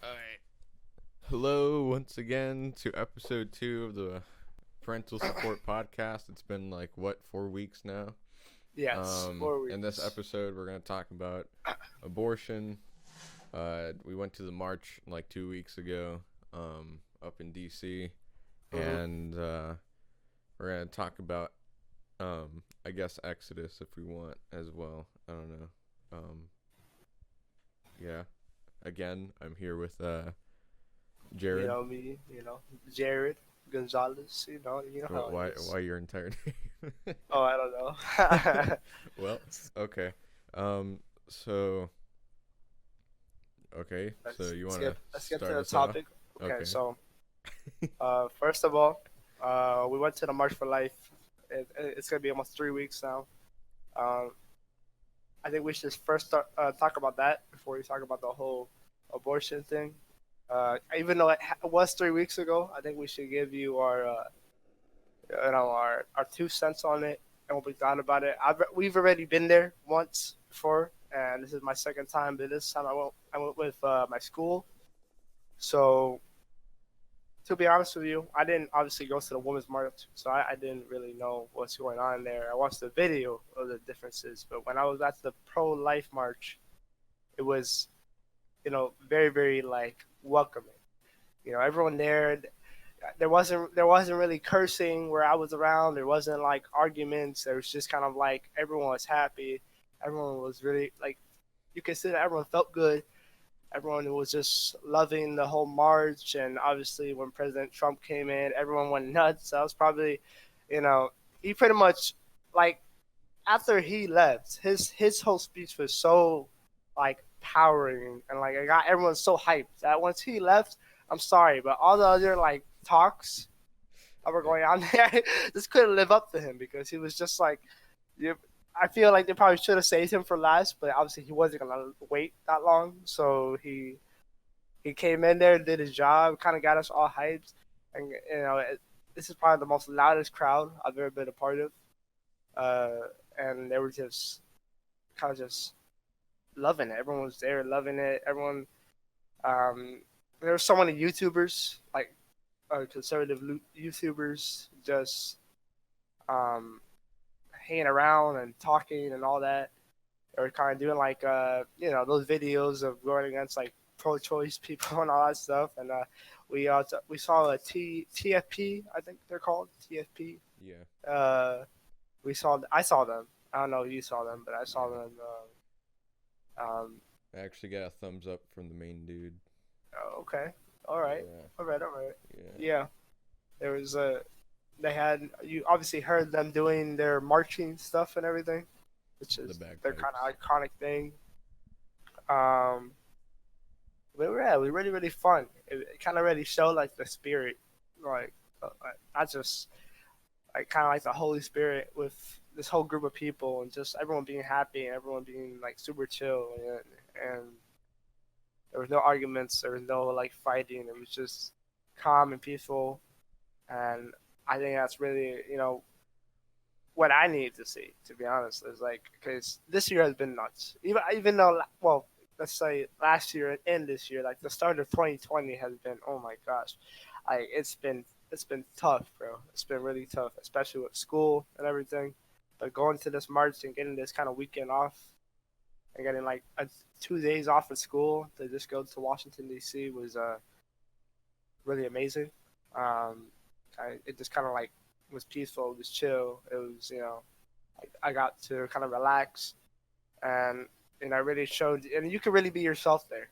Alright. Hello, once again, to episode 2 of the Parental Support Podcast. It's been like, what, 4 weeks now? Yes, 4 weeks. In this episode, we're going to talk about abortion. We went to the march like 2 weeks ago up in D.C. Hmm. And we're going to talk about, I guess, Exodus if we want as well. I don't know. Yeah. Again, I'm here with Jared. Me, Jared Gonzalez, you know how it is. Why your entire name? Oh, I don't know. Well, okay. Um, so okay, so let's you let's want get to let's get to start the us off? topic. Okay, Okay. so first of all, we went to the March for Life. It's gonna be almost 3 weeks now. Um, I think we should first talk about that before we talk about the whole abortion thing. Even though it was 3 weeks ago, I think we should give you our 2 cents on it and what we thought about it. We've already been there once before, and this is my second time. But this time I went with my school. So to be honest with you, I didn't obviously go to the women's march, so I didn't really know what's going on there. I watched the video of the differences, but when I was at the pro-life march, it was very very like welcoming. Everyone there wasn't really cursing where I was around. There wasn't like arguments. There was just kind of like everyone was happy. Everyone was really like you could see that everyone felt good. Everyone was just loving the whole march, and obviously when President Trump came in, everyone went nuts. That was probably, you know, he pretty much like after he left, his whole speech was so like powering and like it got everyone so hyped that once he left, I'm sorry, but all the other like talks that were Yeah. going on there just couldn't live up to him because he was just like you. I feel like they probably should have saved him for last, but obviously he wasn't gonna wait that long, so he came in there, did his job, kind of got us all hyped, and this is probably the most loudest crowd I've ever been a part of, uh, and they were just kind of just loving it. Everyone was there loving it. Everyone, um, there were so many YouTubers, like conservative YouTubers, just um, hanging around and talking and all that. They were kind of doing like those videos of going against like pro-choice people and all that stuff. And we saw a TFP, I think they're called TFP. Yeah. Uh, I saw them. I don't know if you saw them, but I saw Yeah. them. Um, I actually got a thumbs up from the main dude. oh, okay, all right, Yeah. all right. Yeah. Yeah, there was a. They had you obviously heard them doing their marching stuff and everything, which The is their kind bagpipes. of iconic thing. Um, it was really really fun. It kind of really showed like the spirit, like I just like kind of like the Holy Spirit with this whole group of people and just everyone being happy and everyone being like super chill and there was no arguments, there was no like fighting. It was just calm and peaceful, and I think that's really what I need to see. To be honest, is like because this year has been nuts. Even though let's say last year and this year, like the start of 2020 has been oh my gosh, like it's been tough, bro. It's been really tough, especially with school and everything. But going to this March and getting this kind of weekend off and getting like 2 days off of school to just go to Washington D.C. was really amazing. Um, it just kind of like was peaceful, it was chill. It was I got to kind of relax and I really showed and you could really be yourself there.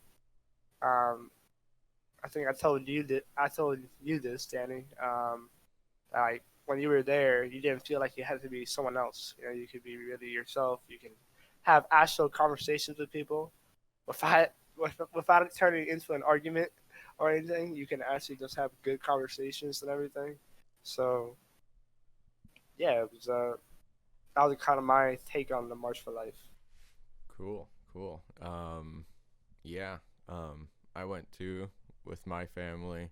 Um, I think I told you this, Danny. Like when you were there, you didn't feel like you had to be someone else. You could be really yourself. You can have actual conversations with people without without it turning into an argument or anything. You can actually just have good conversations and everything. So yeah, it was that was kind of my take on the March for Life. Cool. Cool. Yeah. I went to with my family.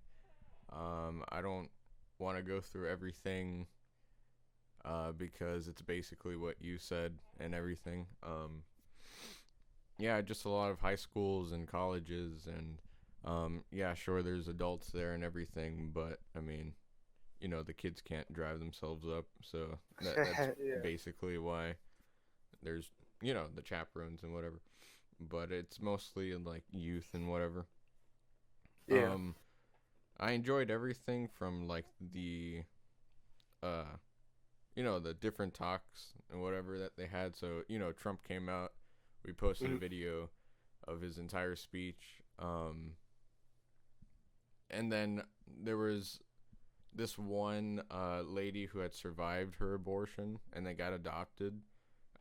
I don't want to go through everything because it's basically what you said and everything. Yeah, just a lot of high schools and colleges and Yeah, sure, there's adults there and everything, but I mean, the kids can't drive themselves up, so that's Yeah. basically why there's the chaperones and whatever. But it's mostly like youth and whatever. Yeah. Um, I enjoyed everything from like uh, the different talks and whatever that they had. So Trump came out. We posted a Mhm. video of his entire speech. And then there was this one lady who had survived her abortion and then got adopted.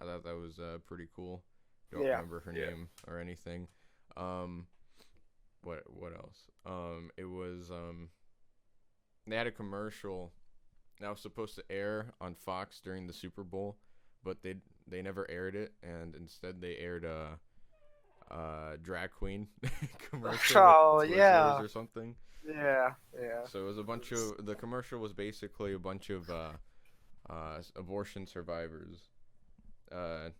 I thought that was pretty cool. Don't Yeah. remember her Yeah. name or anything. Um, what else? It was they had a commercial that was supposed to air on Fox during the Super Bowl, but they never aired it, and instead they aired a drag queen commercial with Oh Twizzlers yeah. or something. Yeah. Yeah. So it was a bunch It's- of the commercial was basically a bunch of abortion survivors. Uh,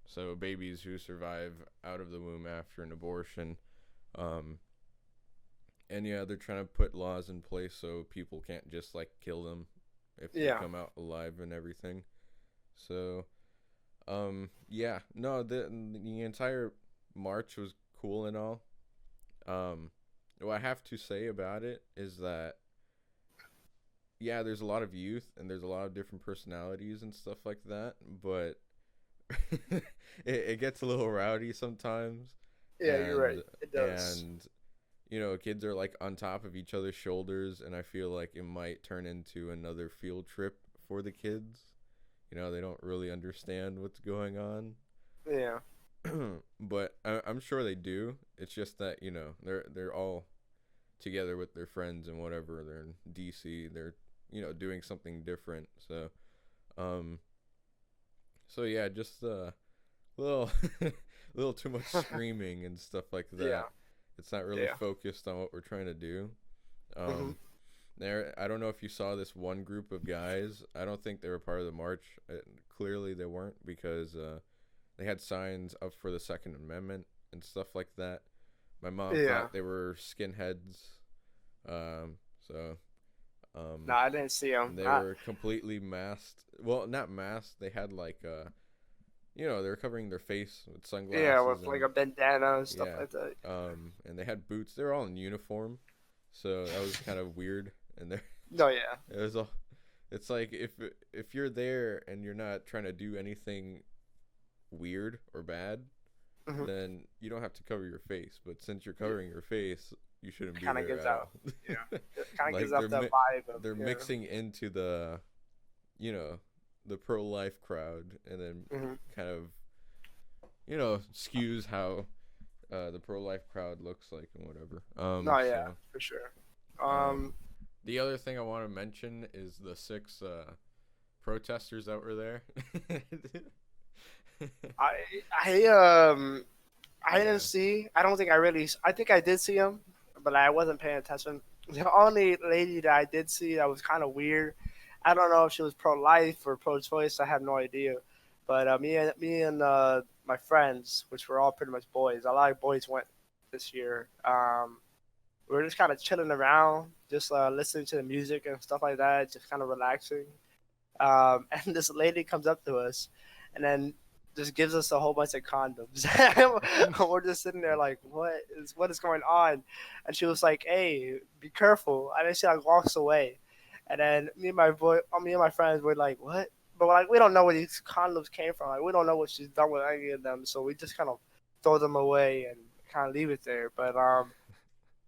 so babies who survive out of the womb after an abortion. Um, and yeah, they're trying to put laws in place so people can't just like kill them if they Yeah. come out alive and everything. So, yeah, no, the entire march was cool and all. Um, what I have to say about it is that yeah, there's a lot of youth and there's a lot of different personalities and stuff like that, but it gets a little rowdy sometimes, Yeah. You're right. and It does. and kids are like on top of each other's shoulders, and I feel like it might turn into another field trip for the kids. They don't really understand what's going on. Yeah. But I'm sure they do. It's just that they're all together with their friends and whatever. They're in DC. They're doing something different. Um, so yeah, just little little too much screaming and stuff like Yeah. that. It's not really Yeah. focused on what we're trying to do. Mhm. Um, I don't know if you saw this one group of guys. I don't think they were part of the march. Clearly, they weren't because they had signs up for the Second Amendment and stuff like that. My mom Yeah. thought they were skinheads. So No, um, I didn't see him. they were completely masked. Well, not masked. They had like they were covering their face with Yeah, sunglasses with like and a bandana and stuff yeah, like that. and they had boots. They were all in uniform, so that was kind of weird. And there, No, yeah. it was all. It's like if you're there and you're not trying to do anything weird or bad, Hmm. then you don't have to cover your face. But since you're covering your face, you shouldn't be Kind of there gives at out. all. Yeah. It kind of gives Like off the vibe of they're yeah. mixing into you know, the pro life crowd, and then Hmm. kind of skews how the pro life crowd looks like and whatever. No, yeah, So for sure. um, the other thing I want to mention is the six protesters that were there. I I didn't Yeah. see. I don't think I really. I think I did see him, but I wasn't paying attention. The only lady that I did see that was kind of weird. I don't know if she was pro-life or pro-choice. I have no idea. But me and my friends, which were all pretty much boys, a lot of boys went this year. We were just kind of chilling around, just listening to the music and stuff like that, just kind of relaxing. And this lady comes up to us, and then just gives us a whole bunch of condoms. We're just sitting there like, what is going on? And she was like, "Hey, be careful." And then she like walks away, and then me and my friends were like, "What?" But like we don't know where these condoms came from. Like we don't know what she's done with any of them, so we just kind of throw them away and kind of leave it there. But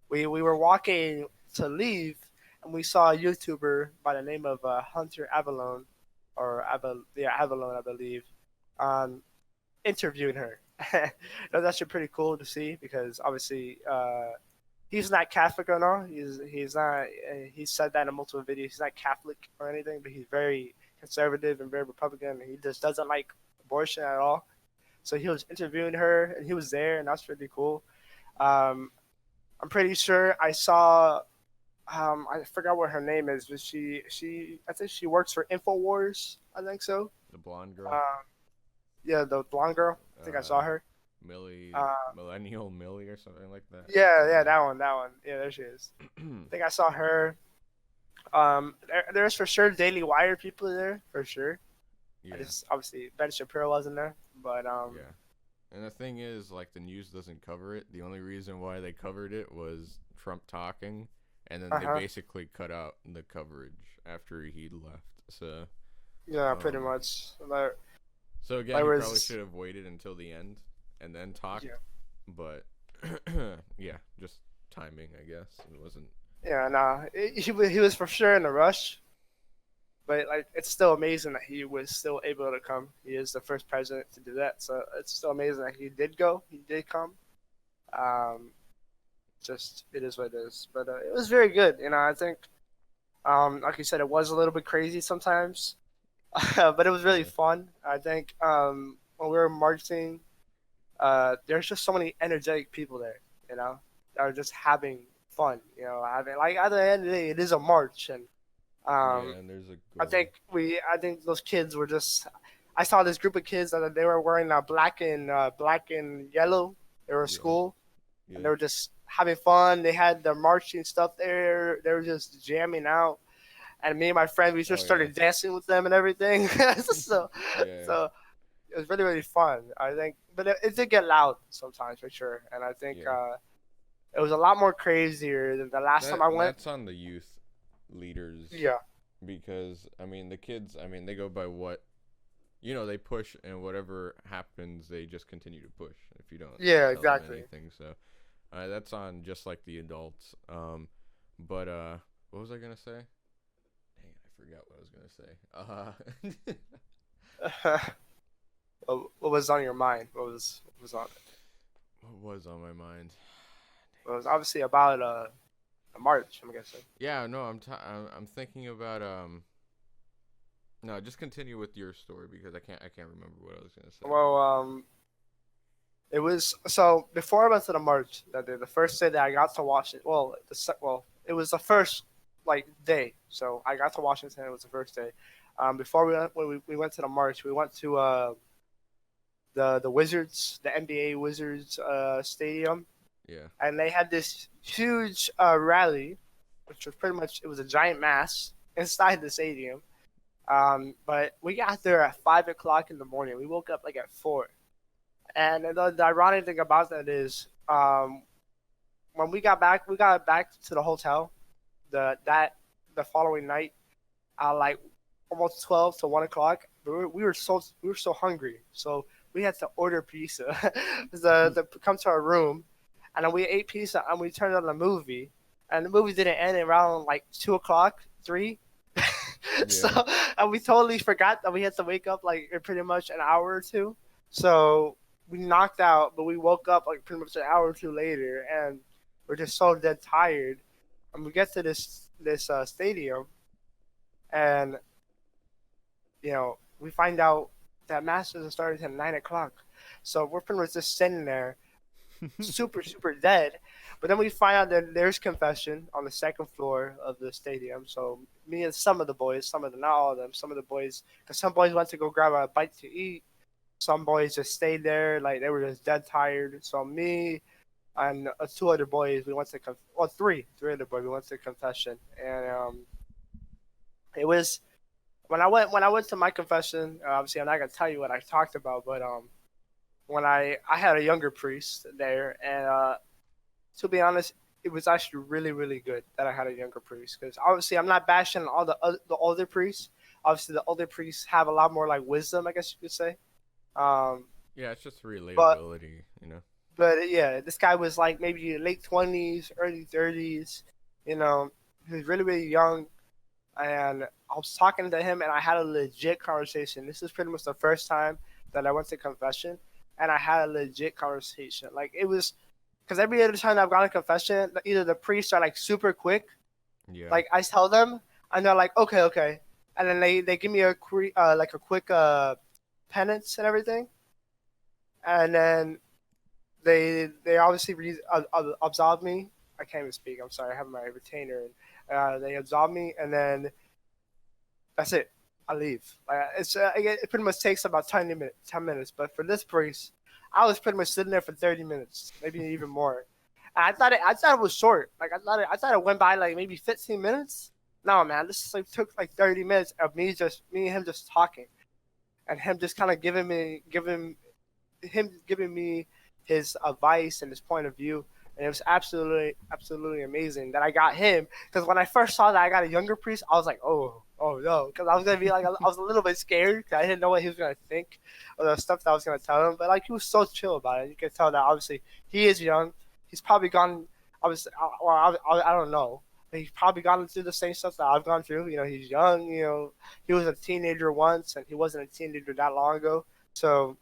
we were walking to leave, and we saw a YouTuber by the name of Hunter Avalon, or yeah, Avalon, I believe, um, interviewing her. That was actually pretty cool to see because obviously he's not Catholic or no. He's not. He said that in multiple videos. He's not Catholic or anything, but he's very conservative and very Republican. And he just doesn't like abortion at all. So he was interviewing her, and he was there, and that's pretty cool. Um, I'm pretty sure I saw. I forgot what her name is, but I think she works for Infowars. I think so. The blonde girl. Um, yeah, the blonde girl. I think I saw Uh, her. Millie, Uh, Millennial Millie or something like that. What's yeah, her yeah, name? that one, that one. Yeah, there she is. I think I saw her. There's for sure Daily Wire people there for sure. I Yeah, just obviously Ben Shapiro wasn't there, but yeah. And the thing is, like, the news doesn't cover it. The only reason why they covered it was Trump talking, and then uh they huh, basically cut out the coverage after he left. So, yeah, pretty um, much. so again, There he probably was should have waited until the end and then yeah, talked. But yeah, just timing, I guess. It wasn't. yeah, nah, he was for sure in a rush, but like it's still amazing that he was still able to come. He is the first president to do that, so it's still amazing that he did go. He did come. Um, just it is what it is, but it was very good. I think like you said, it was a little bit crazy sometimes, but it was really Yeah, fun. I think when we were marching, there's just so many energetic people there, that are just having fun. Having like at the end of the day, it is a march, and um, yeah. And there's a I goal. think I think those kids were just. I saw this group of kids that they were wearing black and yellow. They were Yeah, school, and yeah. they were just having fun. They had the marching stuff there. They were just jamming out, and me and my friend we just Oh yeah. started dancing with them and everything. so Yeah, so it was really really fun. I think, but it did get loud sometimes for sure, and I think yeah. it was a lot more crazier than the last time I went. That's on the youth leaders Yeah, because I mean the kids. I mean they go by what they push, and whatever happens, they just continue to push. If you don't yeah, tell them exactly. anything, so that's on just like the adults. But what was I gonna say? Dang it, I forgot what I was gonna say. What was on your mind? What was on it? What was on my mind? Well, it was obviously about a march. I'm guessing. Yeah, no, I'm thinking about No, just continue with your story because I can't remember what I was gonna say. Well, it was so before I went to the march that day. The first day that I got to Washington. It was the first like day. So I got to Washington. It was the first day. Before we went to the march, we went to the Wizards, the NBA Wizards stadium, Yeah. and they had this huge rally, which was pretty much it was a giant mass inside the stadium. But we got there at 5 o'clock in the morning. We woke up like at 4. And the ironic thing about that is, when we got back to the hotel the following night, like almost 12 to 1 o'clock. We were so hungry, so we had to order pizza to come to our room, and then we ate pizza and we turned on the movie, and the movie didn't end around like 2 o'clock, 3. so Yeah. and we totally forgot that we had to wake up like in pretty much an hour or two. So we knocked out, but we woke up like pretty much an hour or two later, and we're just so dead tired. And we get to this stadium, and we find out that Masters is starting at 9 o'clock. So we're pretty much just sitting there, super, super dead. But then we find out that there's confession on the second floor of the stadium. So me and some of the boys, some of them, not all of them, some of the boys, because some boys went to go grab a bite to eat. Some boys just stayed there, like they were just dead tired. So me and two other boys, we went to three other boys, we went to confession, and it was when I went to my confession. Obviously, I'm not gonna tell you what I talked about, but when I had a younger priest there, and to be honest, it was actually really really good that I had a younger priest because obviously I'm not bashing all the older priests. Obviously, the older priests have a lot more like wisdom, I guess you could say. Um, Yeah, it's just but relatability. but yeah, this guy was like maybe late 20s, early 30s. You know, he was really really young, and I was talking to him, and I had a legit conversation. This is pretty much the first time that I went to confession, and I had a legit conversation. Like it was, because every other time I've gone to confession, either the priests are like super quick, Yeah. like I tell them, and they're like, okay, okay, and then they give me like a quick penance and everything, and then they obviously absolve me. I can't even speak. I'm sorry. I have my retainer, and they absolve me, and then that's it. I leave. It pretty much takes about 10 minutes. 10 minutes. But for this priest, I was pretty much sitting there for 30 minutes, maybe even more. And I thought it was short. Like I thought it went by like maybe 15 minutes. No, man, this like took like 30 minutes of me and him just talking, and him just kind of giving me his advice and his point of view, and it was absolutely amazing that I got him. Because when I first saw that I got a younger priest, I was like, oh no, because I was gonna be like, I was a little bit scared because I didn't know what he was gonna think of the stuff that I was gonna tell him. But like he was so chill about it. You can tell that obviously he is young. He's probably gone. I don't know. He's probably gone through the same stuff that I've gone through. You know, he's young. You know, he was a teenager once, and he wasn't a teenager that long ago. So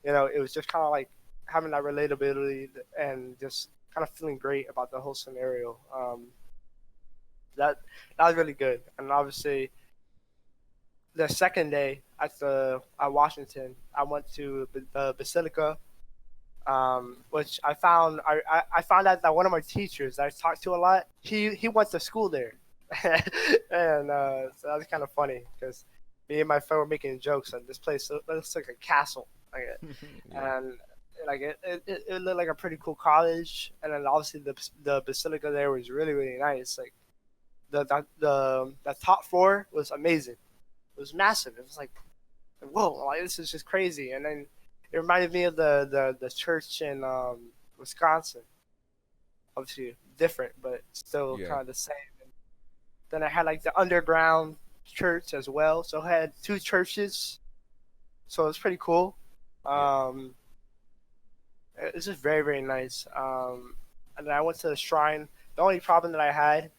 you know, it was just kind of like having that relatability and just kind of feeling great about the whole scenario. That that was really good. And obviously, the second day at Washington, I went to the Basilica, which I found out that one of my teachers that I talked to a lot, he went to school there, and so that was kind of funny because me and my friend were making jokes that this place looks like a castle. Like, Yeah. and like it looked like a pretty cool college, and then obviously the basilica there was really nice. Like the top floor was amazing. It was massive. It was like whoa, like this is just crazy. And then it reminded me of the church in Wisconsin. Obviously different, but still Yeah. kind of the same. And then I had like the underground church as well. So I had two churches. So it was pretty cool. Yeah. Um, it's just very nice. And then I went to the shrine. The only problem that I had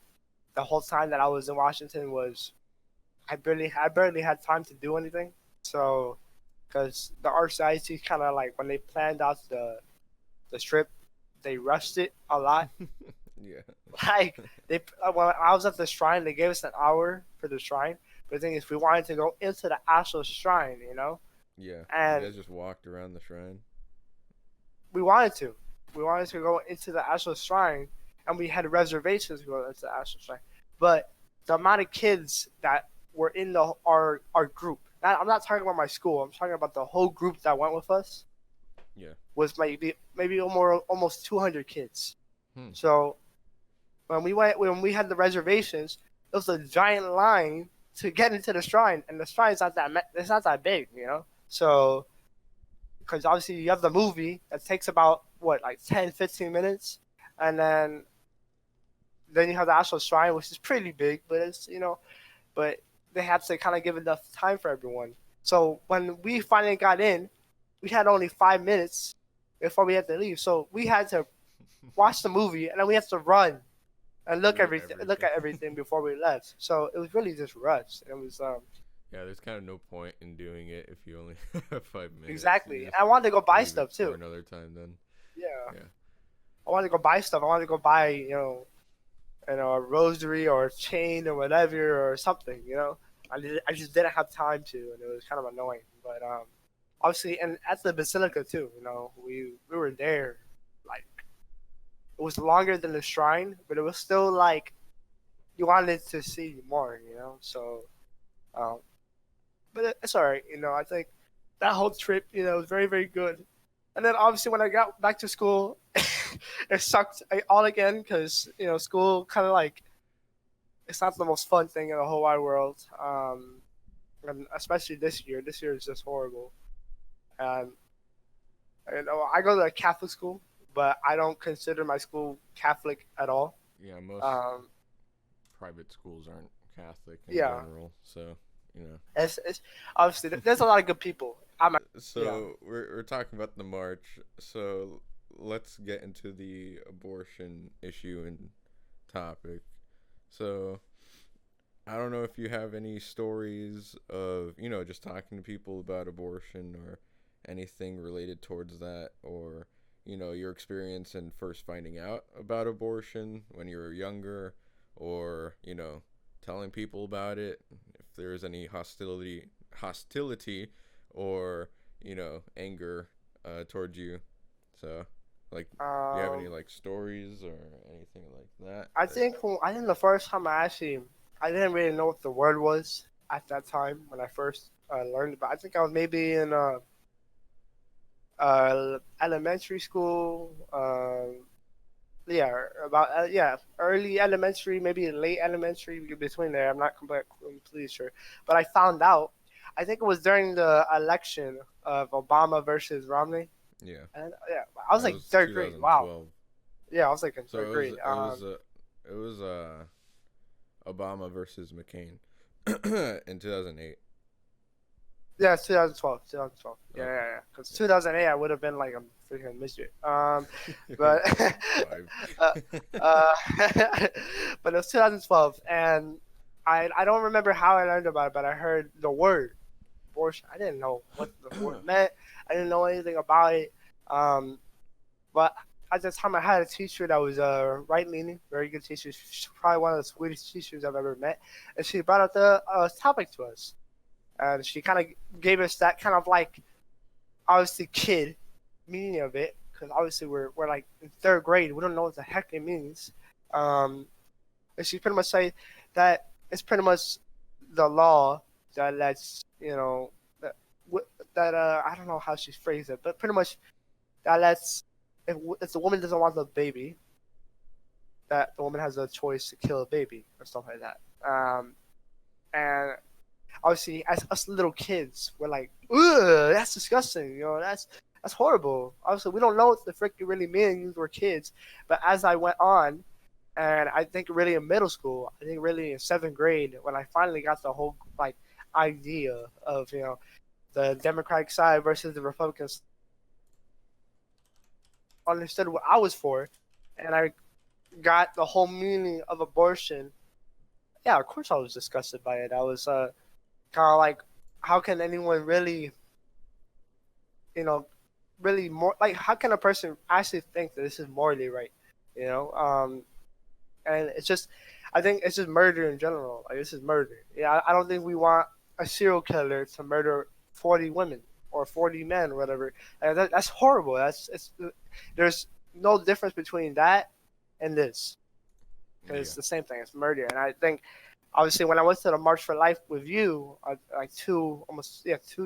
the whole time that I was in Washington was I barely had time to do anything. So because the archdiocese kind of like when they planned out the trip, they rushed it a lot. Yeah. Like they when I was at the shrine, they gave us an hour for the shrine. But the thing is, we wanted to go into the actual shrine, you know, Yeah. You and guys just walked around the shrine. we wanted to. We wanted to go into the actual shrine, and we had reservations to go into the actual shrine. But the amount of kids that were in our group, I'm not talking about my school. I'm talking about the whole group that went with us. Yeah. Was maybe almost 200 kids. Hmm. So when we had the reservations, it was a giant line to get into the shrine, and the shrine's not that big, you know. So because obviously you have the movie that takes about what like 10-15 minutes, and then you have the actual shrine, which is pretty big, but it's but they have to kind of give enough time for everyone. So when we finally got in, we had only 5 minutes before we had to leave. So we had to watch the movie, and then we had to run and Through look everything. at everything before we left. So it was really just rushed. It was Yeah, there's kind of no point in doing it if you only have 5 minutes. You exactly. And just I wanted to go buy leave it stuff for too. another time then. Yeah, Yeah. I wanted to go buy stuff. I wanted to go buy a rosary or a chain or whatever or something. I just didn't have time to, and it was kind of annoying. But obviously, and at the basilica too. We were there, like it was longer than the shrine, but it was still like you wanted to see more. So um, but it's all right. I think that whole trip, was very good. And then obviously when I got back to school, it sucked all again because school kind of like it's not the most fun thing in the whole wide world. And especially this year. This year is just horrible. And I go to a Catholic school, but I don't consider my school Catholic at all. Yeah, most Um, private schools aren't Catholic in yeah, general, so you know. it's obviously there's a lot of good people. Yeah. So we're talking about the march. So let's get into the abortion issue and topic. So I don't know if you have any stories of, just talking to people about abortion or anything related towards that, or, your experience in first finding out about abortion when you were younger, or, telling people about it, if there's any hostility or, anger towards you. So, like, do you have any, Um, like, stories or anything like that? I think the first time I didn't really know what the word was at that time when I first learned about. I think I was maybe in elementary school. Yeah, about yeah, early elementary, maybe late elementary, between there. I'm not completely sure, but I found out. I think it was during the election of Obama versus Romney, Yeah. and yeah, I was That like was third grade. Wow, 2012. yeah, I was like in So third grade. it was Obama versus McCain in 2008. Yeah, it's 2012. 2012. Yeah, Okay. yeah, yeah. Because Yeah. 2008, I would have been like a freaking midget. But Five. uh, uh, but it was 2012, and I don't remember how I learned about it, but I heard the word abortion. I didn't know what the word meant. I didn't know anything about it. Um, but at the time, I had a teacher that was right leaning, very good teacher. She's probably one of the sweetest teachers I've ever met, and she brought up the topic to us, and she kind of gave us that kind of like obviously kid meaning of it, because obviously we're like in third grade, we don't know what the heck it means. Um, and she pretty much say that it's pretty much the law that lets that that I don't know how she phrased it, but pretty much that lets if the woman doesn't want the baby, that the woman has a choice to kill a baby or stuff like that. And obviously, as us little kids, we're like, ugh, that's disgusting. That's horrible. Obviously, we don't know what the frick it really means. We're kids. But as I went on, and I think really in middle school, I think really in seventh grade, when I finally got the whole like idea of the Democratic side versus the Republican side, understood what I was for, and I got the whole meaning of abortion. Yeah, of course I was disgusted by it. I was kind of like, how can anyone really, you know, really more like how can a person actually think that this is morally right? You know, and it's just, I think it's just murder in general. Like this is murder. Yeah, I don't think we want a serial killer to murder 40 women or 40 men or whatever. That's horrible. There's no difference between that and this because Yeah. it's the same thing. It's murder, and I think obviously when I went to the March for Life with you, like 2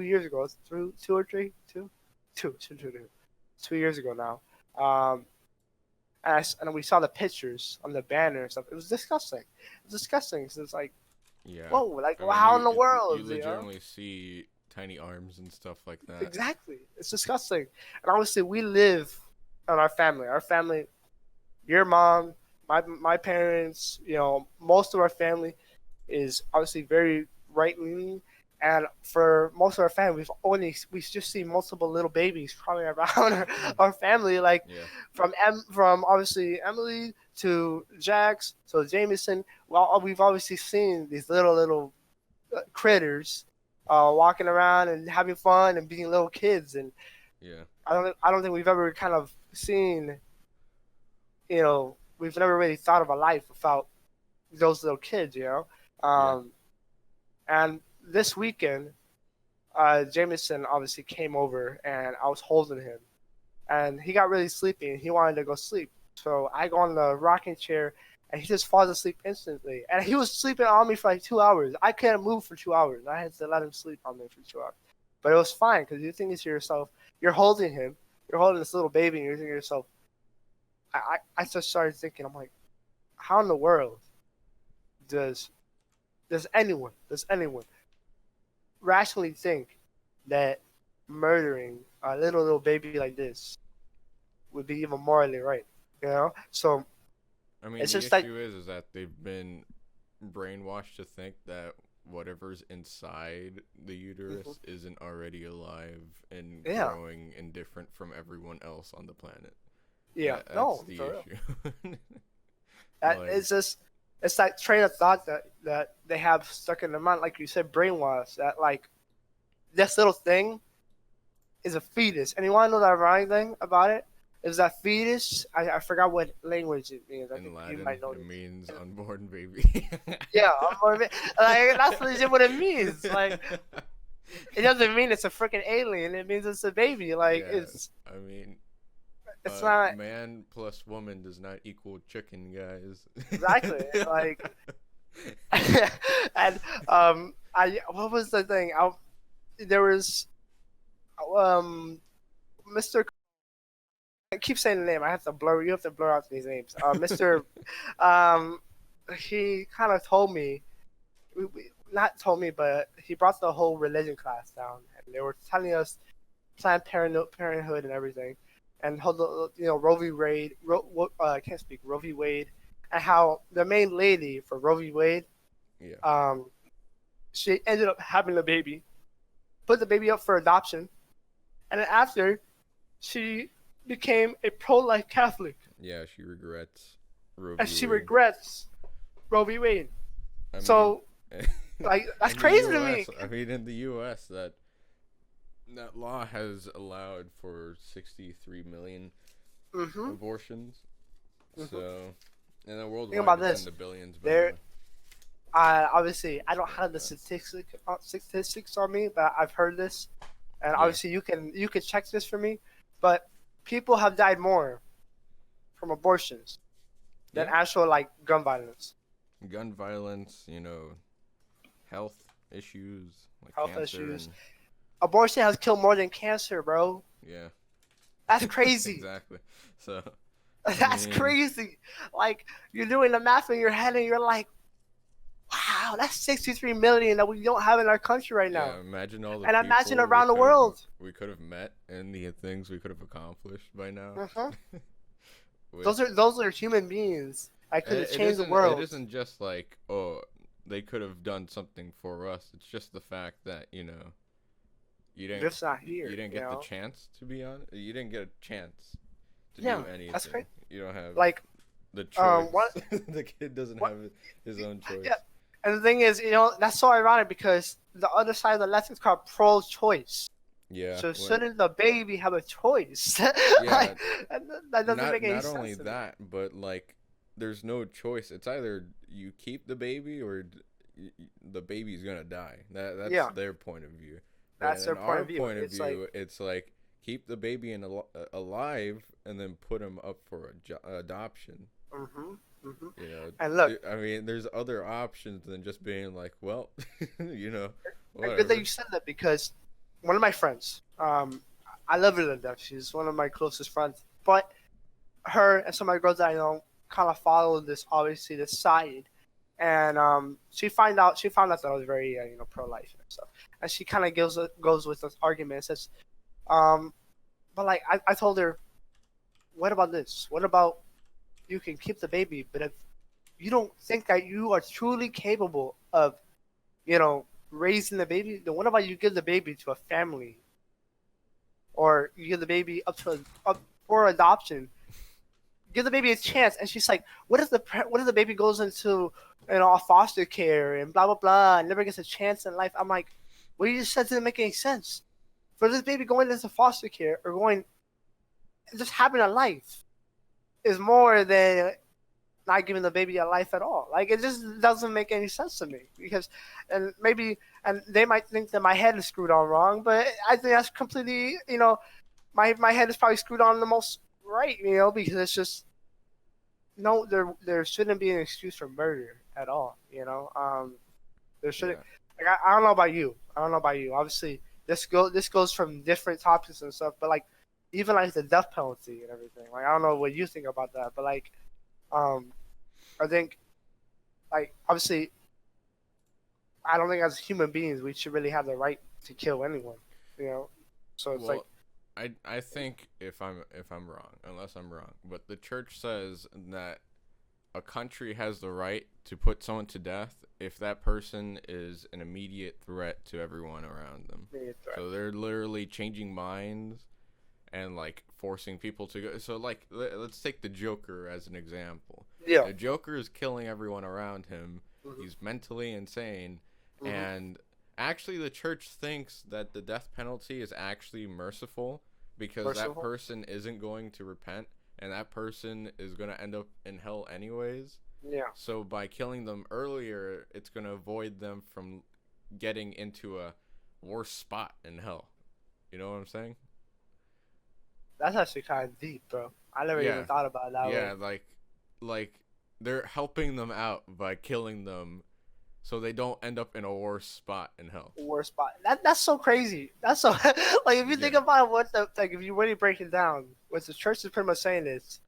years ago, two or three, two 2 years ago now. And we saw the pictures on the banner and stuff. It was disgusting. It was disgusting. So it's like, Yeah. whoa, like I mean, how in the you world, legitimately see tiny arms and stuff like that. Exactly. It's disgusting. And obviously, we live on our family. Our family, your mom, my parents, most of our family is obviously very right leaning, and for most of our family, we've just seen multiple little babies crawling around our family, like Yeah. from obviously Emily to Jax to Jameson. Well, we've obviously seen these little critters walking around and having fun and being little kids, and Yeah. I don't think we've ever kind of seen, we've never really thought of a life without those little kids. Yeah. Um, and this weekend, Jameson obviously came over and I was holding him, and he got really sleepy and he wanted to go sleep. So I go on the rocking chair and he just falls asleep instantly. And he was sleeping on me for like 2 hours. I couldn't move for 2 hours. I had to let him sleep on me for 2 hours. But it was fine because you think to yourself, you're holding him, you're holding this little baby, and you're thinking to yourself, I just started thinking, I'm like, how in the world does does anyone rationally think that murdering a little baby like this would be even morally right? So I mean, it's the just like, issue is that they've been brainwashed to think that whatever's inside the mhm, uterus isn't already alive and yeah, growing and different from everyone else on the planet. yeah, That's no, the for real. issue. That Like, it's just it's that train of thought that they have stuck in their mind, like you said, brainwashed. That like this little thing is a fetus, and you want to know the ironic thing about it is that fetus. I forgot what language it means. I in think you Latin, might know it this. means unborn baby. Yeah, like that's legit what it means. Like it doesn't mean it's a freaking alien. It means it's a baby. Like Yeah, I mean, it's not man plus woman does not equal chicken, guys. exactly like. And I what was the thing? There was um Mr. I keep saying the name. I have to blur. You have to blur out these names. Mr. Um, he kind of told me, not told me, but he brought the whole religion class down, and they were telling us Planned Parenthood and everything, and how Roe v. Wade, I can't speak Roe v. Wade, and how the main lady for Roe v. Wade, Yeah. um, she ended up having a baby, put the baby up for adoption, and then after, she became a pro-life Catholic, Yeah, she regrets Roe and v. she Wade. regrets Roe v. Wade. I mean, So, like, that's in the crazy to me. U.S., I mean, in the U.S., that law has allowed for 63 million Mhm. abortions. Mhm. So, and then Think worldwide, about it's in this. the billions, by the There, way. obviously, I don't have the statistics on me, but I've heard this, and Yeah. obviously you can check this for me. But people have died more from abortions than Yeah. actual like gun violence, Gun violence, health issues like health cancer issues. and Abortion has killed more than cancer, bro. yeah. That's crazy. Exactly. So, I That's mean, crazy. Like you're doing the math in your head, and you're like, wow, that's 63 million that we don't have in our country right now. yeah, imagine all the And imagine people around the world. we could have met and the things we could have accomplished by now. Hmm. With Those are human beings. I could have changed the it world. isn't just like, oh, they could have done something for us. It's just the fact that, you didn't Biff's not here, you didn't you get the know? chance to be on. You didn't get a chance to Yeah, do that's anything. great. You don't have Like, the choice. what, The kid doesn't what, have his own yeah. choice. And the thing is, that's so ironic because the other side of the left is called pro-choice. Yeah, So when shouldn't the baby have a choice? yeah, Like, that doesn't make any not only sense to me. that, but like there's no choice. It's either you keep the baby or the baby's gonna die. That's Yeah, their point of view. But that's their in point our of view. point of It's like, view, it's like keep the baby alive and then put him up for adoption. mm-hmm, mm-hmm. You know, And look, I mean, there's other options than just being like, well, and good that whatever. you said that because one of my friends, I love her to death. She's one of my closest friends. But her and some of my girls that I know kind of follow this, obviously, this side. And she found out that I was very pro life and stuff. And she kind of goes with this argument and says, um, but like I told her, what about this? What about you can keep the baby, but if you don't think that you are truly capable of raising the baby, then what about you give the baby to a family, or you give the baby up for adoption? Give the baby a chance. And she's like, what if the baby goes into a foster care and blah blah blah and never gets a chance in life? I'm like, what you just said didn't make any sense. For this baby going into foster care or going just having a life is more than not giving the baby a life at all. Like it just doesn't make any sense to me because, and they might think that my head is screwed on wrong, but I think that's completely, my head is probably screwed on the most right, because it's just no, there shouldn't be an excuse for murder at all, there shouldn't. Yeah. Like I don't know about you. I don't know about you. Obviously, this goes from different topics and stuff, but like even like the death penalty and everything. Like I don't know what you think about that, but like um I think, like, obviously, I don't think as human beings we should really have the right to kill anyone, you know. So it's like, Well, I think if I'm wrong, unless I'm wrong, but the church says that a country has the right to put someone to death if that person is an immediate threat to everyone around them. maybe it's right. So they're literally changing minds and like forcing people to go. So like let's take the Joker as an example. Yeah. The Joker is killing everyone around him. Mm-hmm. He's mentally insane, Mm-hmm. and actually the church thinks that the death penalty is actually merciful because that Merciful. person isn't going to repent and that person is going to end up in hell anyways. Yeah. So by killing them earlier, it's going to avoid them from getting into a worse spot in hell. You know what I'm saying? That's actually kind of deep, bro. I never even Yeah. thought about it that way. Yeah, like they're helping them out by killing them so they don't end up in a worse spot in hell. Worst spot. That's so crazy. That's so like if you think Yeah. about what the like if you really break it down, what the church is pretty much saying is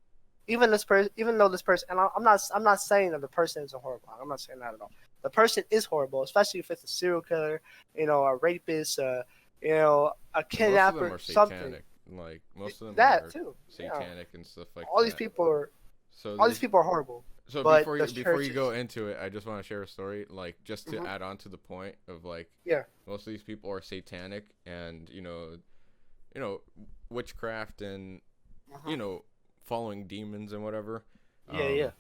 even this person, even though this person, and I'm not saying that the person is a horrible. I'm not saying that at all. The person is horrible, especially if it's a serial killer, a rapist, a Most of them kidnapper, are something. satanic. Like most of them That are too. Yeah. satanic and stuff like All these that. people are So all these there's people are horrible, so but the before you go churches. into it, I just want to share a story, like just to Hmm. add on to the point of like Yeah. most of these people are satanic and you know witchcraft and Hmm. you know following demons and whatever. Yeah. Yeah. Um,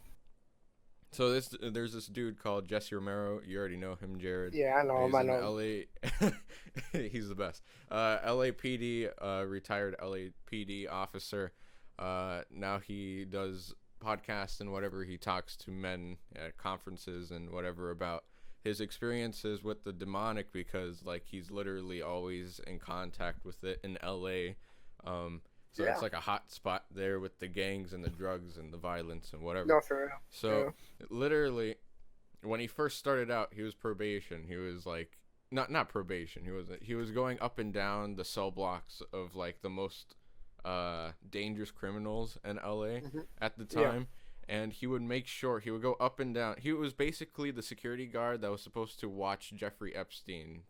so there's this dude called Jesse Romero. You already know him, Jared. Yeah. I know him. He's I an know him. LA. He's the best. LAPD, retired LAPD officer. Now he does podcasts and whatever. He talks to men at conferences and whatever about his experiences with the demonic because like he's literally always in contact with it in LA. So it's Yeah. like a hot spot there with the gangs and the drugs and the violence and whatever. No, for So real. literally, when he first started out, he was probation. He was like not probation. He was going up and down the cell blocks of like the most dangerous criminals in LA Yeah. Hmm. at the Yeah. time. And he would make sure he would go up and down. He was basically the security guard that was supposed to watch Jeffrey Epstein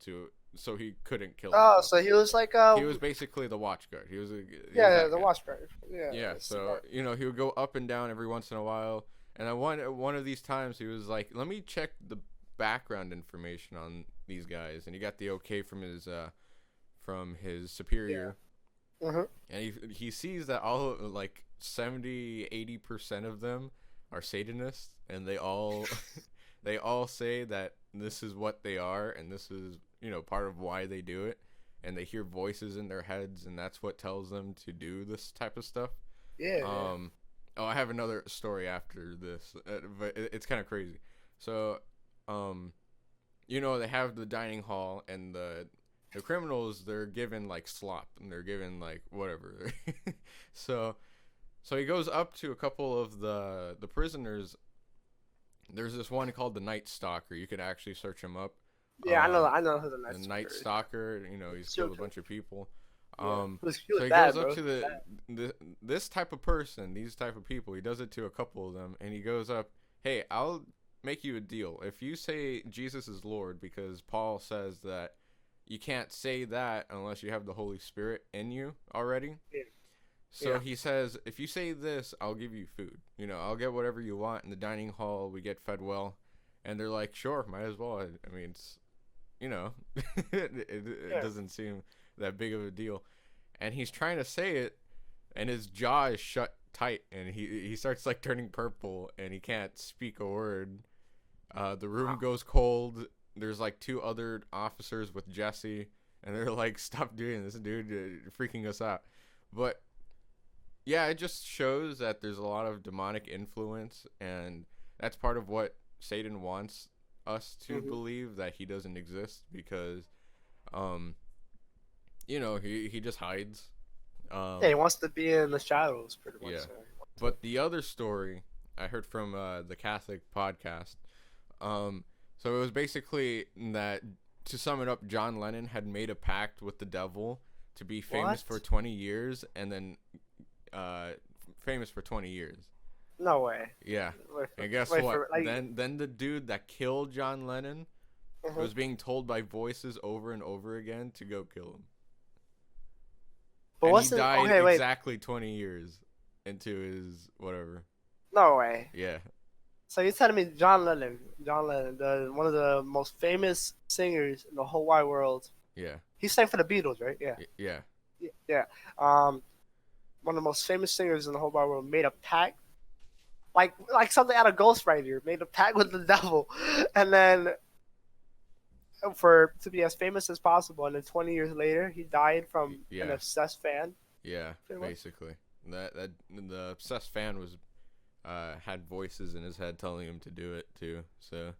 so he couldn't kill Oh, himself. so he was like He was basically the watch guard. He was yeah, that the guy. watch guard. Yeah, Yeah, that's so smart. he would go up and down every once in a while, and I one of these times he was like, "Let me check the background information on these guys," and he got the okay from his Yeah. superior, Mhm. and he sees that all like 70-80% of them are Satanists, and they all they all say that this is what they are, and this is part of why they do it, and they hear voices in their heads, and that's what tells them to do this type of stuff. Yeah, yeah. Um, oh, I have another story after this, but it's kind of crazy. So, um, they have the dining hall, and the criminals they're given like slop, and they're given like whatever. so, so he goes up to a couple of the prisoners. There's this one called the Night Stalker. You could actually search him up. Yeah, Um, I know who the the Night Night Stalker is. Stalker. He's killed a Serial killer. bunch of people. Yeah, Um, he so was he bad, goes up bro. to He was bad. this type of person, these type of people. He does it to a couple of them, and he goes up, "Hey, I'll make you a deal. If you say Jesus is Lord, because Paul says that you can't say that unless you have the Holy Spirit in you already." Yeah, So yeah. he says, "If you say this, I'll give you food. I'll get whatever you want in the dining hall. We get fed well." And they're like, "Sure, might as well. I mean, it's it Yeah. doesn't seem that big of a deal." And he's trying to say it, and his jaw is shut tight, and he starts like turning purple, and he can't speak a word. The room Wow. goes cold. There's like two other officers with Jesse, and they're like, "Stop doing this, dude! You're freaking us out." But yeah, it just shows that there's a lot of demonic influence, and that's part of what Satan wants us to Hmm. believe, that he doesn't exist, because um he just hides. Yeah, um he wants to be in the shadows, pretty much. yeah, So he wants to- but the other story I heard from the Catholic podcast. So it was basically that, to sum it up, John Lennon had made a pact with the devil to be famous for What? 20 years, and then uh famous for 20 years. No way. Yeah. Wait for, And guess wait what? for like. Then the dude that killed John Lennon Mhm. was being told by voices over and over again to go kill him. But And he what's the? died Okay, wait. exactly 20 years into his whatever. No way. Yeah. So you're telling me John Lennon, one of the most famous singers in the whole wide world. Yeah. He sang for the Beatles, right? Yeah. Yeah. Yeah. Um, one of the most famous singers in the whole wide world made a pact, like something out of Ghost Rider, made a pact with the devil, and then for to be as famous as possible. And then 20 years later, he died from an Yeah. obsessed fan. Yeah. Pretty much. Basically. That the obsessed fan was had voices in his head telling him to do it too. So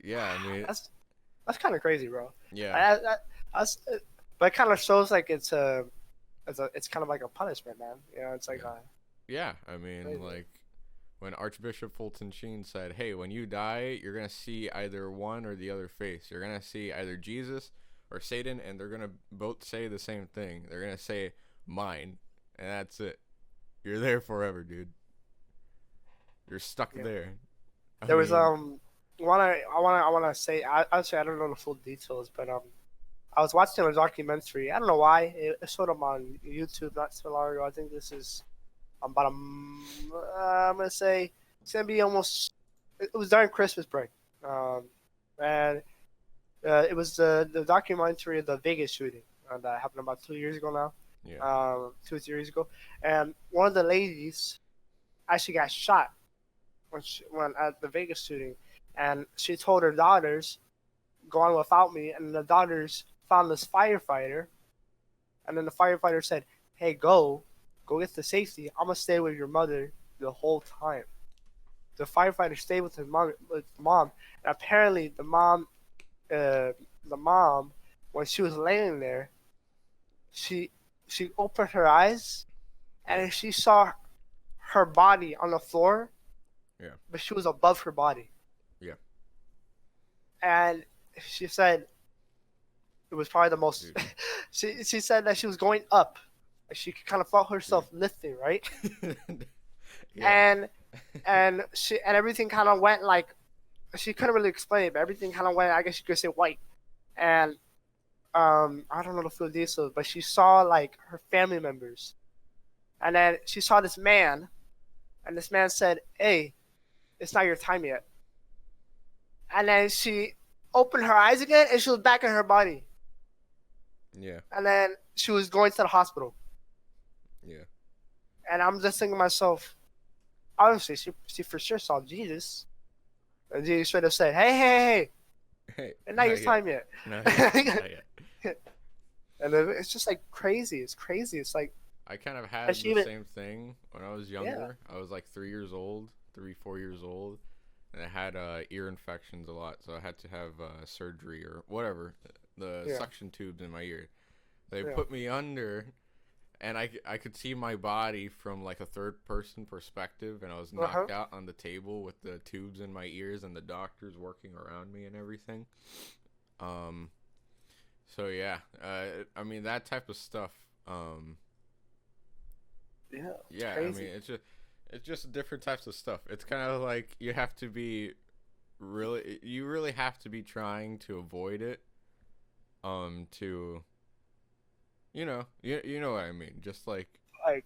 yeah, I mean, That's kind of crazy, bro. yeah. That's, but it kind of shows like it's kind of like a punishment, man. It's like Yeah. Yeah, I mean, crazy. like, when Archbishop Fulton Sheen said, "Hey, when you die, you're gonna see either one or the other face. You're gonna see either Jesus or Satan, and they're gonna both say the same thing. They're gonna say mine, and that's it. You're there forever, dude. You're stuck Yeah. there." I There was mean, I wanna say actually I don't know the full details, but I was watching a documentary. I don't know why it showed up on YouTube not so long ago. I think this is about I'm gonna say it's gonna be almost. It was during Christmas break, and it was the documentary of the Vegas shooting that happened about 2 years ago now, yeah, 2 or 3 years ago, and one of the ladies actually got shot when at the Vegas shooting, and she told her daughters, "Go on without me," and the daughters found this firefighter, and then the firefighter said, "Hey, go get the safety. I'm gonna stay with your mother the whole time." The firefighter stayed with his mom, and apparently the mom, when she was laying there, she she opened her eyes yeah, and she saw her body on the floor, yeah, but she was above her body, yeah, and she said it was probably the most. dude. She said that she was going up. She kind of felt Yeah. herself lifting, right? Yeah. And everything kind of went like she couldn't really explain it, but everything kind of went. I guess you could say white. And I don't know the full details, but she saw like her family members, and then she saw this man, and this man said, "Hey, it's not your time yet." And then she opened her eyes again, and she was back in her body. Yeah. And then she was going to the hospital. Yeah. And I'm just thinking to myself, obviously, she for sure saw Jesus. And Jesus should have said, "Hey, hey, Hey, hey, not your not yet. time yet." Not yet. Not yet. And it's just like crazy. It's crazy. It's like, I kind of and had she the even, same thing when I was yeah, younger. I was like 3 years old, 4 years old, and I had ear infections a lot, so I had to have surgery or whatever, the yeah, suction tubes in my ear. They yeah. put me under, and I could see my body from like a third person perspective, and I was Uh-huh. knocked out on the table with the tubes in my ears and the doctors working around me and everything. Um, so yeah, I mean that type of stuff. Yeah, it's Yeah, I mean crazy. it's just different types of stuff. It's kind of like you have to be you really have to be trying to avoid it. To you know what I mean. Just like Like,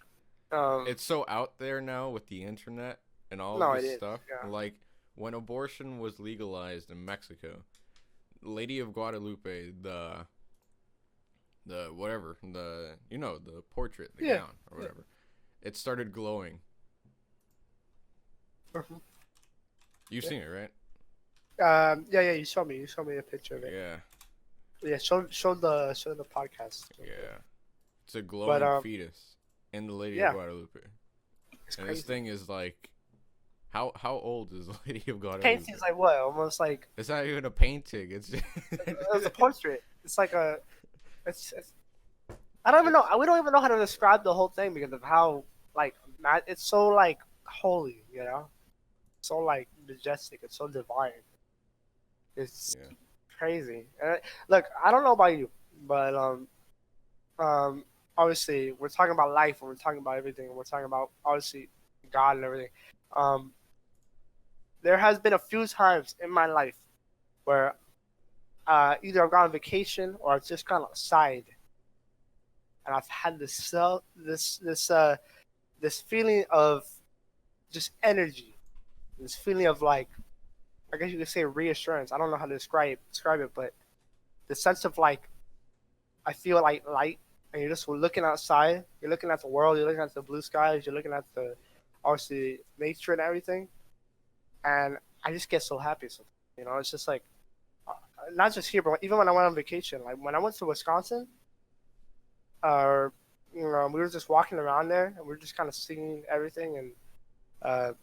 it's so out there now with the internet and all of no, it this is. stuff. Yeah. Like when abortion was legalized in Mexico, Lady of Guadalupe, the whatever, the portrait, the Yeah. gown or Yeah. whatever, it started glowing. Mhm. You've Yeah. seen it, right? Yeah, yeah. You showed me a picture of it. Yeah, Yeah, show the podcast. yeah. It's a But glowing fetus in the Lady of yeah, Guadalupe, it's and this crazy. thing is like, how old is the Lady of Guadalupe? Painting's like what? Almost like It's not even a painting. It's just, it was a portrait. It's like a. It's I don't even know. it's We don't even know how to describe the whole thing because of how like it's so like holy, you know, so like majestic. It's so divine. It's yeah, crazy. And look, I don't know about you, but um, obviously we're talking about life and we're talking about everything. And we're talking about obviously God and everything. Um, there has been a few times in my life where either I've gone on vacation or I've just gone outside and I've had this feeling of just energy, this feeling of like I guess you could say reassurance. I don't know how to describe it, but the sense of like I feel like light, and you're just looking outside. You're looking at the world. You're looking at the blue skies. You're looking at the obviously nature and everything, and I just get so happy. So it's just like not just here, but even when I went on vacation, like when I went to Wisconsin, uh, we were just walking around there, and we were just kind of seeing everything, and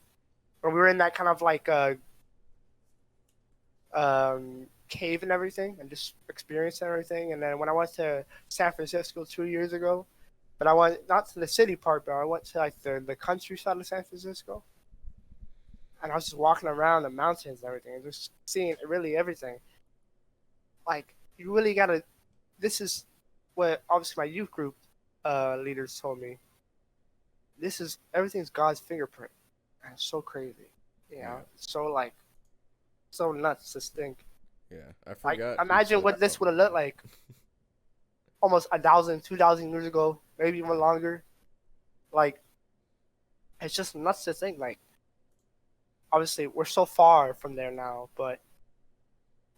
we were in that kind of like cave and everything, and just experiencing everything. And then when I went to San Francisco 2 years ago, but I went not to the city part, but I went to like the countryside of San Francisco. and I was just walking around the mountains and everything, and just seeing really everything. Like you really gotta. This is what obviously my youth group leaders told me. This is everything's God's fingerprint, and it's so crazy. You know, Yeah. it's so like so nuts to think. Yeah. I Like forgot who imagine said what this would something have looked about like almost 1,000, 2,000 years ago, maybe even longer. Like it's just nuts to think. Like obviously we're so far from there now, but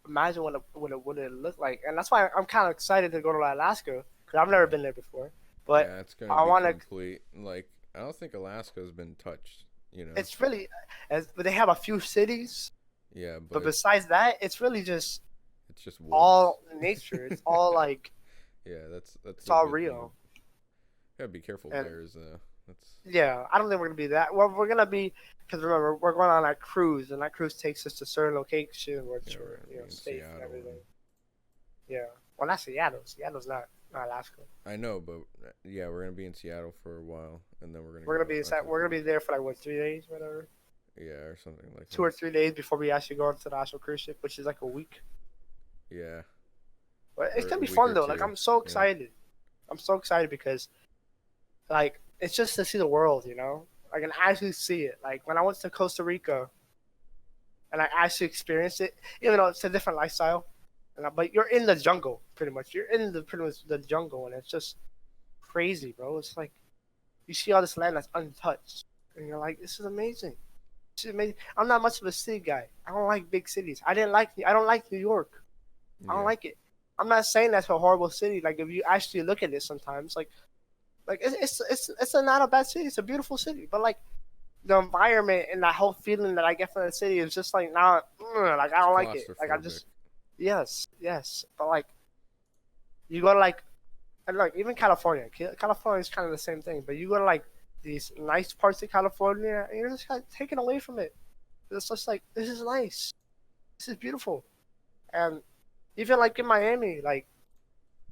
imagine what it looked like, and that's why I'm kind of excited to go to Alaska because I've never yeah. been there before. But Yeah, it's gonna I be want to. complete. Like, I don't think Alaska's been touched. You know. It's really, but they have a few cities, Yeah, but but besides that, it's really just it's just woods. all nature. It's all like Yeah, that's it's the all good thing. real. Gotta be careful. And Bears. That's yeah, I don't think we're gonna be that. Well, we're gonna be because remember we're going on that cruise, and that cruise takes us to certain locations, yeah. which We're are gonna be in safe and Seattle, everything. and Yeah. Well, not Seattle. Seattle's not Alaska. I know, but yeah, we're gonna be in Seattle for a while, and then we're gonna We're gonna go be onto we're gonna be there for like what 3 days, whatever. yeah, or something like 2 or 3 days before we actually go onto the actual cruise ship, which is like a week. that. Yeah, But it's or gonna a be week fun or though. Like two. I'm so Yeah, excited. I'm so excited because like it's just to see the world, you know. I can actually see it. Like when I went to Costa Rica and I actually experienced it, even though it's a different lifestyle. But you're in the jungle, pretty much. You're in the pretty much the jungle, and it's just crazy, bro. It's like you see all this land that's untouched, and you're like, this is amazing. This is amazing. I'm not much of a city guy. I don't like big cities. I don't like New York. I don't yeah, like it. I'm not saying that's a horrible city. Like if you actually look at it, sometimes like it's not a bad city. It's a beautiful city, but like the environment and that whole feeling that I get from the city is just like not like I it's don't like it. Like I claustrophobic. just yes, but like you go to like and like even California. California is kind of the same thing, but you go to like these nice parts of California, and you're just kind of taken away from it. It's just like this is nice, this is beautiful, and even like in Miami, like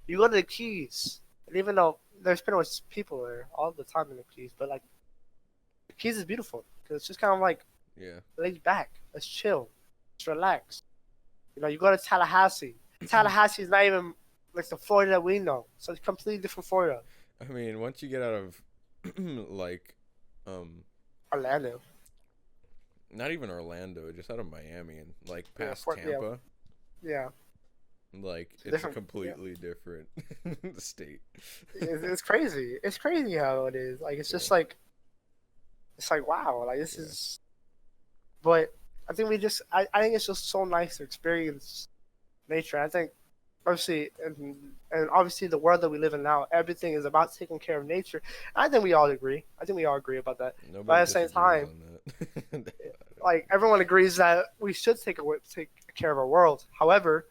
you go to the Keys, and even though there's pretty much people there all the time in the Keys, but like the Keys is beautiful because it's just kind of like Yeah, laid back, let's chill, let's relax. You know, you go to Tallahassee. Tallahassee is not even like the Florida that we know. So it's a completely different Florida. I mean, once you get out of like, um, Orlando. not even Orlando, just out of Miami and like Yeah, past Tampa, yeah. like it's a Different. Yeah. completely different state. It's crazy. It's crazy how it is. Like it's Yeah, just like it's like wow. Like this yeah, is. But I think we just. I think it's just so nice to experience nature. I think obviously and obviously the world that we live in now, everything is about taking care of nature. I think we all agree. I think we all agree about that. But nobody at the same disagrees time, on that. like everyone agrees that we should take care of our world. However,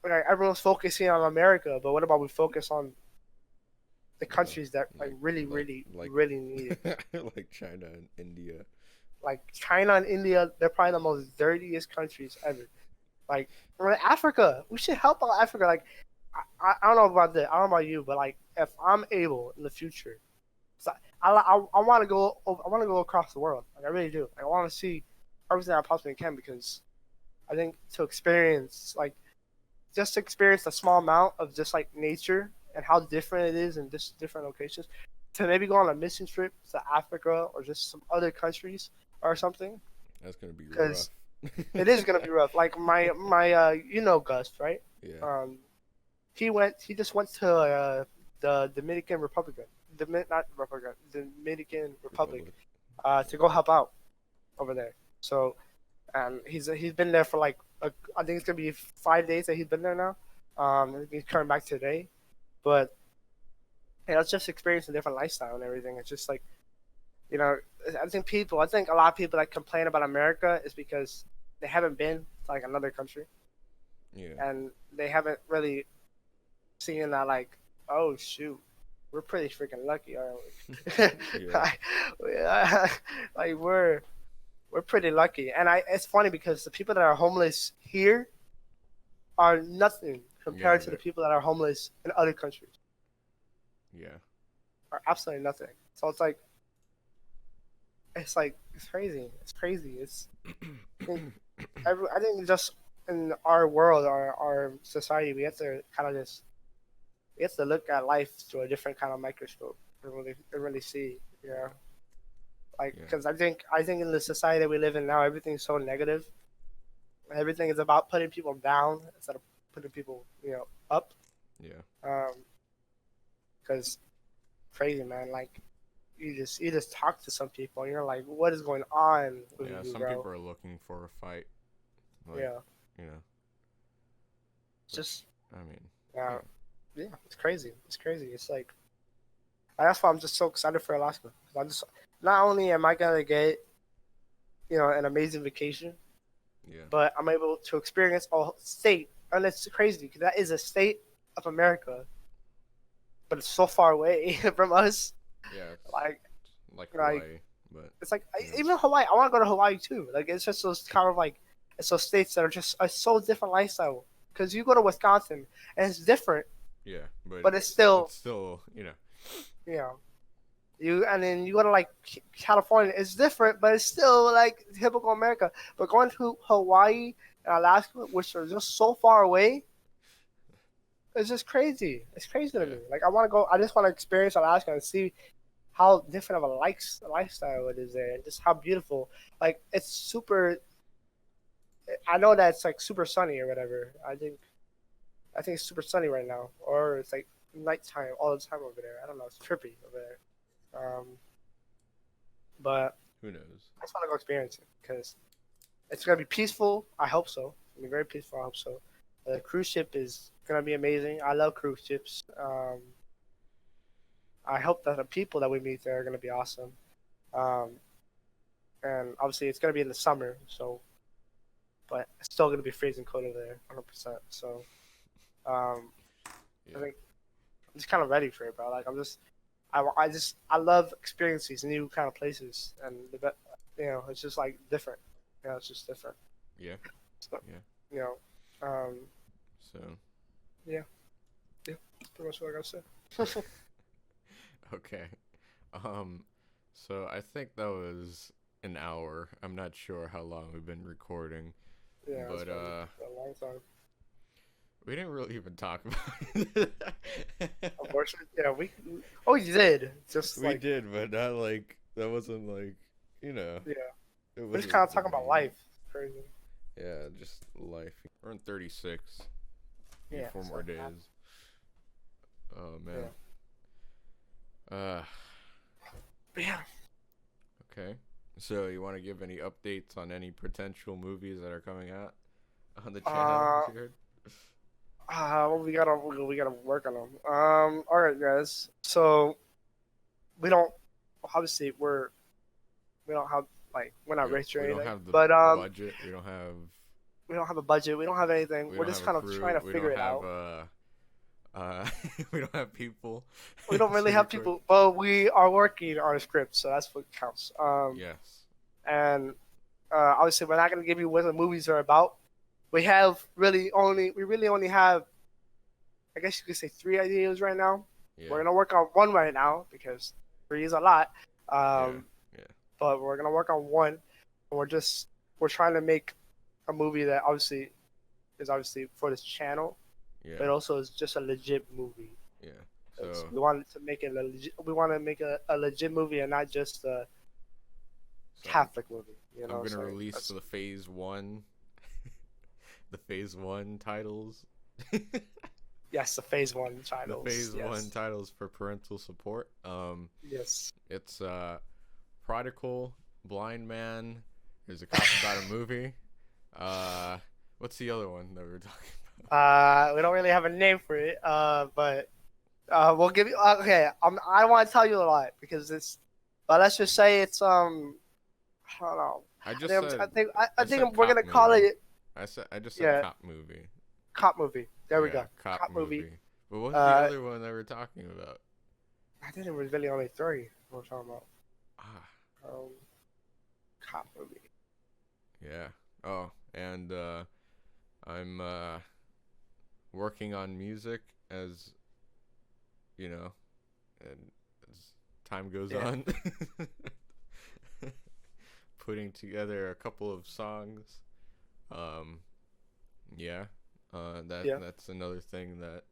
like, everyone's focusing on America, but what about we focus on the uh, countries that like like really, like really, like really need it? like China and India. Like China and India, they're probably the most dirtiest countries ever. Like Africa, we should help out Africa. Like I don't know about that. I don't know about you, but like if I'm able in the future, so I want to go. I want to go across the world. Like I really do. Like, I want to see everything I possibly can because I think to experience like just to experience a small amount of just like nature and how different it is in just different locations. To maybe go on a mission trip to Africa or just some other countries or something, That's gonna be rough. because it is gonna be rough. Like my you know Gus, right? Yeah, Um, he just went to the Dominican Republic, not Republic, the Dominican Republic, Republic. to go help out over there. So, he's been there for like I think it's gonna be 5 days that he's been there now. He's coming back today, but it's just experiencing a different lifestyle and everything. It's just like you know, I think a lot of people that complain about America is because they haven't been to like another country Yeah, and they haven't really seen that like, oh shoot, we're pretty freaking lucky, aren't we? yeah, like we're pretty lucky, and it's funny because the people that are homeless here are nothing yeah. compared to the people that are homeless in other countries. Yeah, Are absolutely nothing. So it's like it's like it's crazy. It's crazy. I think I think just in our world, our society, we have to kind of just we have to look at life through a different kind of microscope and really see, you know, like Yeah. because I think in the society that we live in now, everything's so negative. Everything is about putting people down instead of putting people, up. Yeah. Um, because crazy man, like you just talk to some people and you're like, what is going on with Yeah. you, Some bro? people are looking for a fight. Like, Yeah, you know, it's which, just I mean, uh, yeah. yeah, it's crazy. It's crazy. It's like that's why I'm just so excited for Alaska. 'Cause I just not only am I gonna get an amazing vacation, Yeah. but I'm able to experience a state, and it's crazy because that is a state of America, but it's so far away from us. Yeah. It's Like like like Hawaii, but, it's like you know, even Hawaii. I want to go to Hawaii too. Like it's just those kind of like it's those states that are just a so different lifestyle. Because you go to Wisconsin and it's different, yeah. But but it's still it's still, you know you and then you go to like California. It's different, but it's still like typical America. But going to Hawaii and Alaska, which are just so far away, it's just crazy. It's crazy to yeah. me. Like I want to go. I just want to experience Alaska and see how different of a lifestyle it is there, and just how beautiful. Like it's super. I know that it's like super sunny or whatever. I think it's super sunny right now, or it's like nighttime all the time over there. I don't know. It's trippy over there. But Who knows? I just want to go experience it because it's gonna be peaceful. I hope so. It's gonna be very peaceful. I hope so. The cruise ship is gonna be amazing. I love cruise ships. I hope that the people that we meet there are gonna be awesome. Um, and obviously it's gonna be in the summer, so but it's still gonna be freezing cold over there, 100%. So um, I Yeah. think I'm just kind of ready for it, bro. Like I love experiencing these new kind of places, and it's just like different. It's just different. Yeah. So, Yeah. you know, um, So, yeah, yeah, that's pretty much what I gotta say. okay. Um, so I think that was an hour. I'm not sure how long we've been recording, Yeah, it's but been a long time. we didn't really even talk about it. Unfortunately, yeah, oh, you did. Just We like, did, but not like that wasn't like, yeah, it we're just wasn't kind of the talking about main. life. Crazy. Yeah, just life. We're on 36. Need Yeah, four so more days. Oh man. yeah, Uh, but yeah. okay. So you want to give any updates on any potential movies that are coming out on the channel Uh, this year? well, we gotta work on them. All right, guys. So we don't obviously we don't have like we're not rich or We don't anything, have the but budget. we don't have a budget. We don't have anything. We We're don't just have a kind of trying crew. to We figure don't it have out. we don't have people We don't really to have record. people, but we are working on a script, so that's what counts. Yes. And obviously, we're not gonna give you what the movies are about. We really only have, I guess you could say, three ideas right now. We're Yeah. gonna work on one right now because three is a lot. Yeah. Um, Yeah. but we're gonna work on one. And we're trying to make a movie that obviously for this channel, Yeah. but also is just a legit movie. Yeah. 'Cause So, we want to make a legit movie and not just a so Catholic movie. You know I'm what I'm gonna saying? release the phase one, the phase one titles. Yes, the phase one The titles. phase one Yes. titles for parental support. Yes. It's Prodigal, Blind Man. There's a cop about a movie. Uh, what's the other one that we were talking about? We don't really have a name for it. But we'll give you. Okay. I don't want to tell you a lot because but let's just say it's I don't know. I just said I I said think we're cop gonna call movie. it I just said yeah cop movie. cop movie. There we Yeah, go. cop Cop movie. movie. But what's the Uh, other one that we're talking about? I think it was really only three. We're talking about Ah, um cop movie. yeah. Oh, and I'm working on music as you know, and as time goes Yeah. on. putting together a couple of songs. Um, yeah, Yeah. that's another thing that's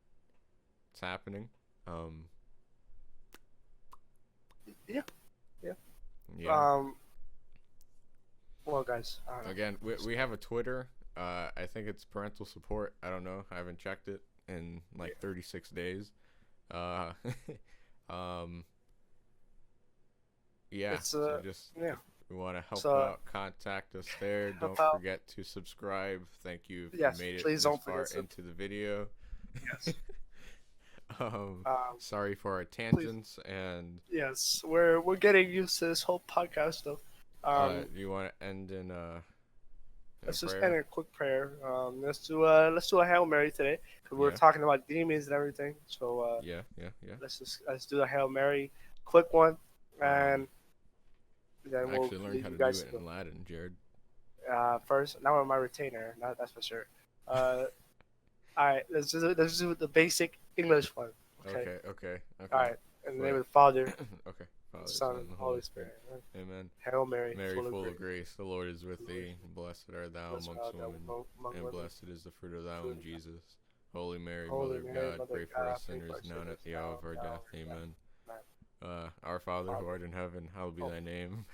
happening. Um, Yeah. Yeah. yeah. Um. Well, guys, I don't know. Again, we have a Twitter. I think it's parental support. I don't know. I haven't checked it in Yeah. like 36 days. Uh, um, yeah. It's So just yeah. if you want to help So out, contact us there. help Don't out. forget to subscribe. Thank you if you Yes. made it Please this don't far forget to. into the video. Yes. um, Um. sorry for our Please. tangents. And Yes. We're getting used to this whole podcast stuff. you want to end in a Let's just end prayer? in a quick prayer. Let's do a Hail Mary today because we're Yeah. talking about demons and everything. So Yeah. Yeah. Yeah. let's do a Hail Mary, quick one, and I then we'll actually learned leave how you to do guys it to in Latin, Jared. go. First, now I'm my retainer. That's for sure. Uh, all right, let's do the basic English one. Okay. Okay, okay, All okay. right. In the name Wait. of the Father, Okay. the Father, Son, Son, and and the Holy Holy Spirit. Spirit. Amen. Hail Mary, Mary, full of full grace. of grace, the Lord is with The Lord thee. is Blessed art thou blessed amongst art thou women, among and women. blessed is the fruit of thy Fruit womb, of thy Jesus. Holy Mary, Holy Mother of Mary, God, Mother of pray for God, us pray for sinners us now and at sinners the hour now of and our now death. and Amen. Amen. Our Father, who Father. art in heaven, hallowed be Oh, thy name.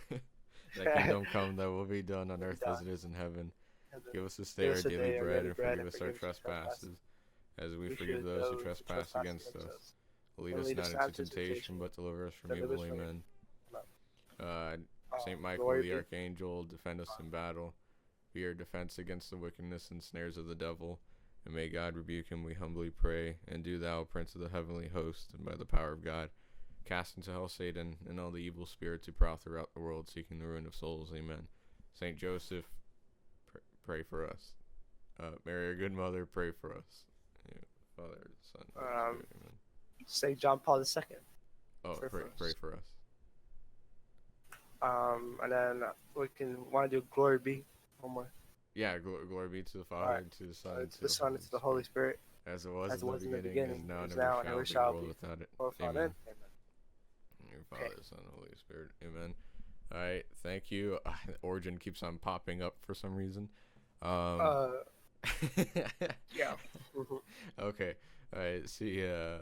Thy kingdom come, thy will be done on will be earth done. as it is in heaven. And then Give us this day give our us a daily day our bread, daily and bread forgive and us our forgive us our trespasses. trespasses, as we We forgive should those who those who trespass trespass against against us. us. Lead And us lead not us into not into temptation, temptation, but deliver us from deliver evil. us from evil. Amen. Amen. Uh, Saint Michael Glory the be. Archangel, defend us in battle. Be our defense against the wickedness and snares of the devil. And may God rebuke him, we humbly pray. And do thou, Prince of the heavenly host, and by the power of God, cast into hell Satan and all the evil spirits who prowl throughout the world, seeking the ruin of souls. Amen. Saint Joseph, pray for us. Mary, our good mother, pray for us. Yeah, Father, Son, Holy Um, Spirit. Amen. Saint John Paul II. Oh, Pray for pray us. for us. And then we can want to do glory be. One more. Yeah, glory be to the All Father, right. and to the Son, and To to the the Son Holy and to the Holy Spirit, Spirit, as it was as in it the was in the beginning, beginning, is now, and is ever now, and shall ever be, shall world be. without it. World without Amen. end. Amen. In your Okay. Father, Son, and Holy Spirit. Amen. All right, thank you. Origin keeps on popping up for some reason. Uh, yeah. Mhm. Okay. All right. See ya.